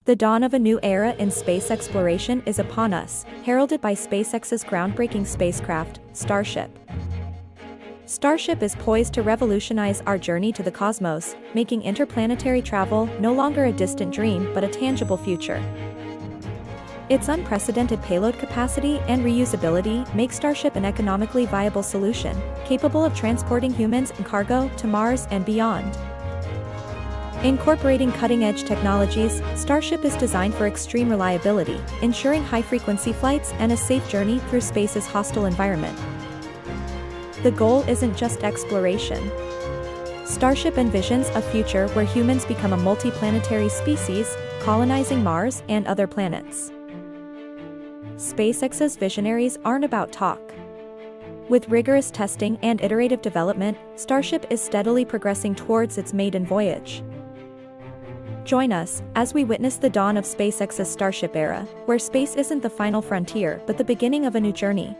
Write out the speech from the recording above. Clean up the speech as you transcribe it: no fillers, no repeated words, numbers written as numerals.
The dawn of a new era in space exploration is upon us, heralded by SpaceX's groundbreaking spacecraft, Starship. Starship is poised to revolutionize our journey to the cosmos, making interplanetary travel no longer a distant dream but a tangible future. Its unprecedented payload capacity and reusability make Starship an economically viable solution, capable of transporting humans and cargo to Mars and beyond. Incorporating cutting-edge technologies, Starship is designed for extreme reliability, ensuring high-frequency flights and a safe journey through space's hostile environment. The goal isn't just exploration. Starship envisions a future where humans become a multi-planetary species, colonizing Mars and other planets. SpaceX's visionaries aren't about talk. With rigorous testing and iterative development, Starship is steadily progressing towards its maiden voyage. Join us as we witness the dawn of SpaceX's Starship era, where space isn't the final frontier but the beginning of a new journey.